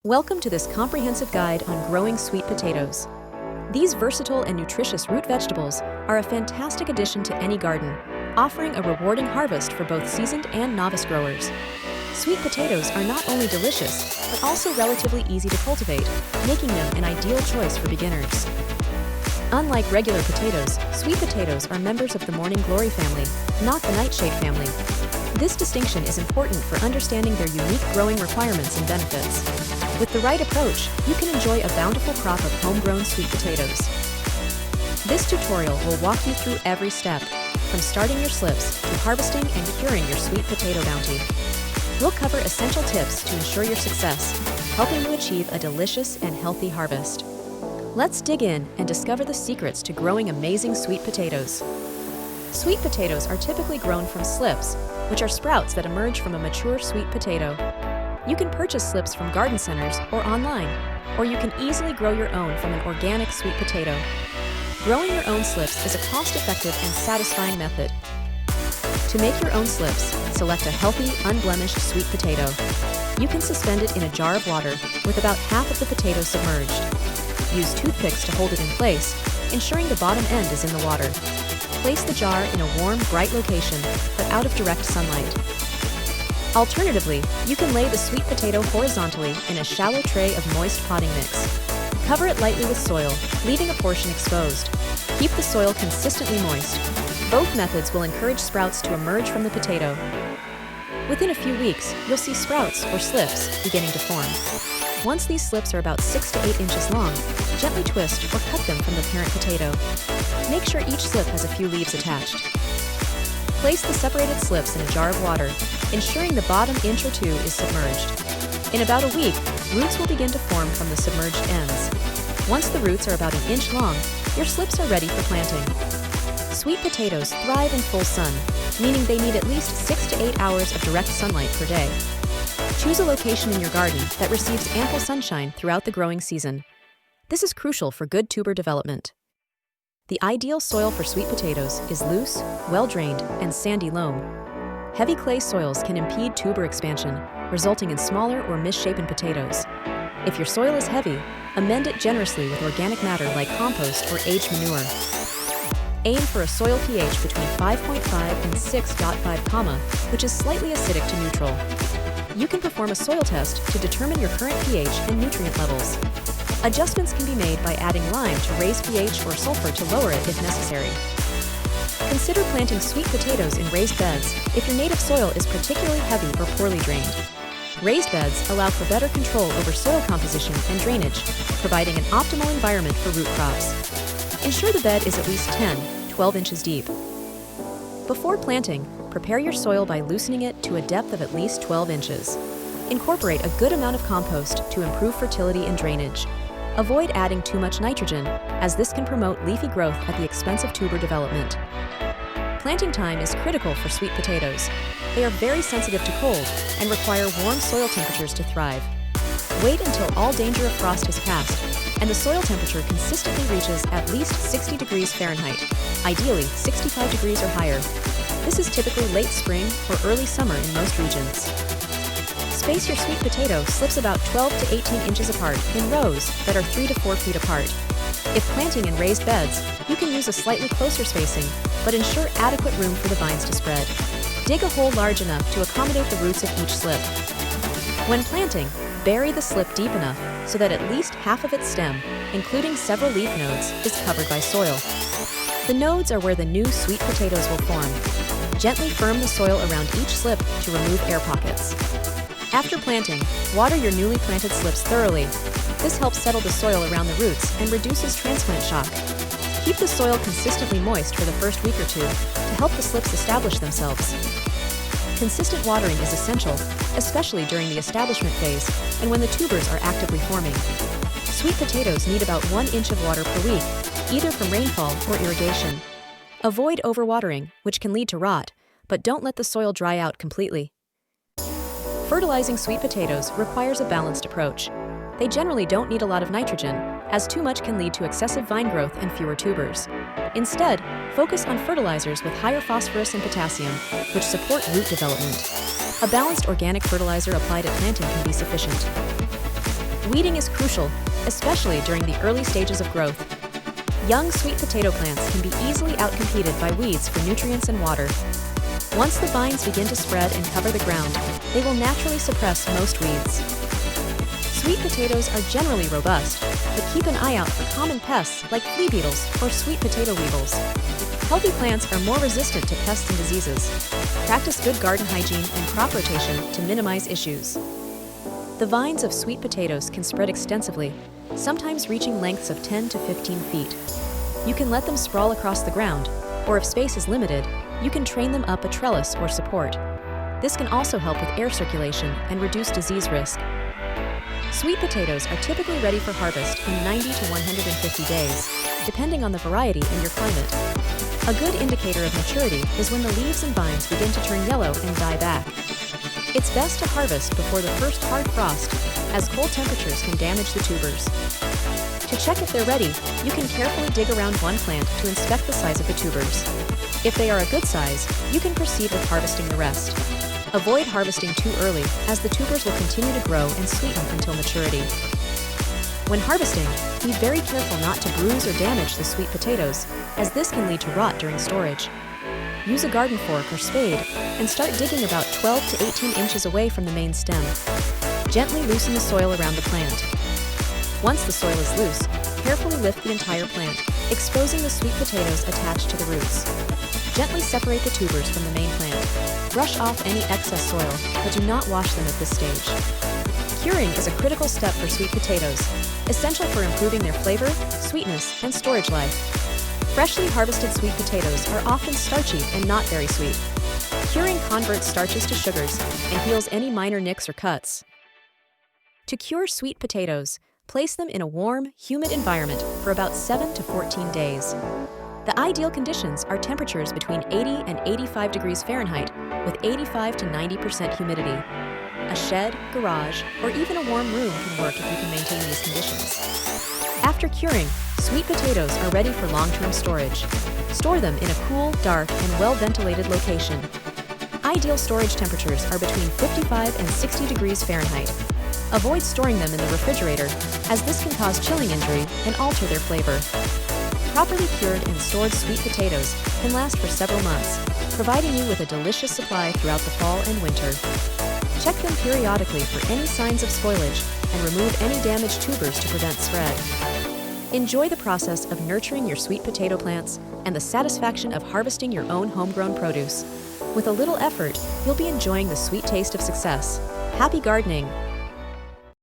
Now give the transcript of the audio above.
Welcome to this comprehensive guide on growing sweet potatoes. These versatile and nutritious root vegetables are a fantastic addition to any garden, offering a rewarding harvest for both seasoned and novice growers. Sweet potatoes are not only delicious, but also relatively easy to cultivate, making them an ideal choice for beginners. Unlike regular potatoes, sweet potatoes are members of the morning glory family, not the nightshade family. This distinction is important for understanding their unique growing requirements and benefits. With the right approach, you can enjoy a bountiful crop of homegrown sweet potatoes. This tutorial will walk you through every step, from starting your slips to harvesting and curing your sweet potato bounty. We'll cover essential tips to ensure your success, helping you achieve a delicious and healthy harvest. Let's dig in and discover the secrets to growing amazing sweet potatoes. Sweet potatoes are typically grown from slips, which are sprouts that emerge from a mature sweet potato. You can purchase slips from garden centers or online, or you can easily grow your own from an organic sweet potato. Growing your own slips is a cost-effective and satisfying method. To make your own slips, select a healthy, unblemished sweet potato. You can suspend it in a jar of water with about half of the potato submerged. Use toothpicks to hold it in place, ensuring the bottom end is in the water. Place the jar in a warm, bright location, but out of direct sunlight. Alternatively, you can lay the sweet potato horizontally in a shallow tray of moist potting mix. Cover it lightly with soil, leaving a portion exposed. Keep the soil consistently moist. Both methods will encourage sprouts to emerge from the potato. Within a few weeks, you'll see sprouts or slips beginning to form. Once these slips are about 6 to 8 inches long, gently twist or cut them from the parent potato. Make sure each slip has a few leaves attached. Place the separated slips in a jar of water, ensuring the bottom inch or two is submerged. In about a week, roots will begin to form from the submerged ends. Once the roots are about an inch long, your slips are ready for planting. Sweet potatoes thrive in full sun, meaning they need at least 6 to 8 hours of direct sunlight per day. Choose a location in your garden that receives ample sunshine throughout the growing season. This is crucial for good tuber development. The ideal soil for sweet potatoes is loose, well-drained, and sandy loam. Heavy clay soils can impede tuber expansion, resulting in smaller or misshapen potatoes. If your soil is heavy, amend it generously with organic matter like compost or aged manure. Aim for a soil pH between 5.5 and 6.5, which is slightly acidic to neutral. You can perform a soil test to determine your current pH and nutrient levels. Adjustments can be made by adding lime to raise pH or sulfur to lower it if necessary. Consider planting sweet potatoes in raised beds if your native soil is particularly heavy or poorly drained. Raised beds allow for better control over soil composition and drainage, providing an optimal environment for root crops. Ensure the bed is at least 10–12 inches deep. Before planting, prepare your soil by loosening it to a depth of at least 12 inches. Incorporate a good amount of compost to improve fertility and drainage. Avoid adding too much nitrogen, as this can promote leafy growth at the expense of tuber development. Planting time is critical for sweet potatoes. They are very sensitive to cold and require warm soil temperatures to thrive. Wait until all danger of frost has passed and the soil temperature consistently reaches at least 60 degrees Fahrenheit, ideally 65 degrees or higher. This is typically late spring or early summer in most regions. Space your sweet potato slips about 12 to 18 inches apart in rows that are 3 to 4 feet apart. If planting in raised beds, you can use a slightly closer spacing, but ensure adequate room for the vines to spread. Dig a hole large enough to accommodate the roots of each slip. When planting, bury the slip deep enough so that at least half of its stem, including several leaf nodes, is covered by soil. The nodes are where the new sweet potatoes will form. Gently firm the soil around each slip to remove air pockets. After planting, water your newly planted slips thoroughly. This helps settle the soil around the roots and reduces transplant shock. Keep the soil consistently moist for the first week or two to help the slips establish themselves. Consistent watering is essential, especially during the establishment phase and when the tubers are actively forming. Sweet potatoes need about 1 inch of water per week, either from rainfall or irrigation. Avoid overwatering, which can lead to rot, but don't let the soil dry out completely. Fertilizing sweet potatoes requires a balanced approach. They generally don't need a lot of nitrogen, as too much can lead to excessive vine growth and fewer tubers. Instead, focus on fertilizers with higher phosphorus and potassium, which support root development. A balanced organic fertilizer applied at planting can be sufficient. Weeding is crucial, especially during the early stages of growth. Young sweet potato plants can be easily outcompeted by weeds for nutrients and water. Once the vines begin to spread and cover the ground, they will naturally suppress most weeds. Sweet potatoes are generally robust, but keep an eye out for common pests like flea beetles or sweet potato weevils. Healthy plants are more resistant to pests and diseases. Practice good garden hygiene and crop rotation to minimize issues. The vines of sweet potatoes can spread extensively, sometimes reaching lengths of 10 to 15 feet. You can let them sprawl across the ground, or if space is limited, you can train them up a trellis or support. This can also help with air circulation and reduce disease risk. Sweet potatoes are typically ready for harvest in 90 to 150 days, depending on the variety and your climate. A good indicator of maturity is when the leaves and vines begin to turn yellow and die back. It's best to harvest before the first hard frost, as cold temperatures can damage the tubers. To check if they're ready, you can carefully dig around one plant to inspect the size of the tubers. If they are a good size, you can proceed with harvesting the rest. Avoid harvesting too early, as the tubers will continue to grow and sweeten until maturity. When harvesting, be very careful not to bruise or damage the sweet potatoes, as this can lead to rot during storage. Use a garden fork or spade and start digging about 12 to 18 inches away from the main stem. Gently loosen the soil around the plant. Once the soil is loose, carefully lift the entire plant, exposing the sweet potatoes attached to the roots. Gently separate the tubers from the main plant. Brush off any excess soil, but do not wash them at this stage. Curing is a critical step for sweet potatoes, essential for improving their flavor, sweetness, and storage life. Freshly harvested sweet potatoes are often starchy and not very sweet. Curing converts starches to sugars and heals any minor nicks or cuts. To cure sweet potatoes, place them in a warm, humid environment for about 7 to 14 days. The ideal conditions are temperatures between 80 and 85 degrees Fahrenheit with 85 to 90% humidity. A shed, garage, or even a warm room can work if you can maintain these conditions. After curing, sweet potatoes are ready for long-term storage. Store them in a cool, dark, and well-ventilated location. Ideal storage temperatures are between 55 and 60 degrees Fahrenheit. Avoid storing them in the refrigerator, as this can cause chilling injury and alter their flavor. Properly cured and stored sweet potatoes can last for several months, providing you with a delicious supply throughout the fall and winter. Check them periodically for any signs of spoilage and remove any damaged tubers to prevent spread. Enjoy the process of nurturing your sweet potato plants and the satisfaction of harvesting your own homegrown produce. With a little effort, you'll be enjoying the sweet taste of success. Happy gardening!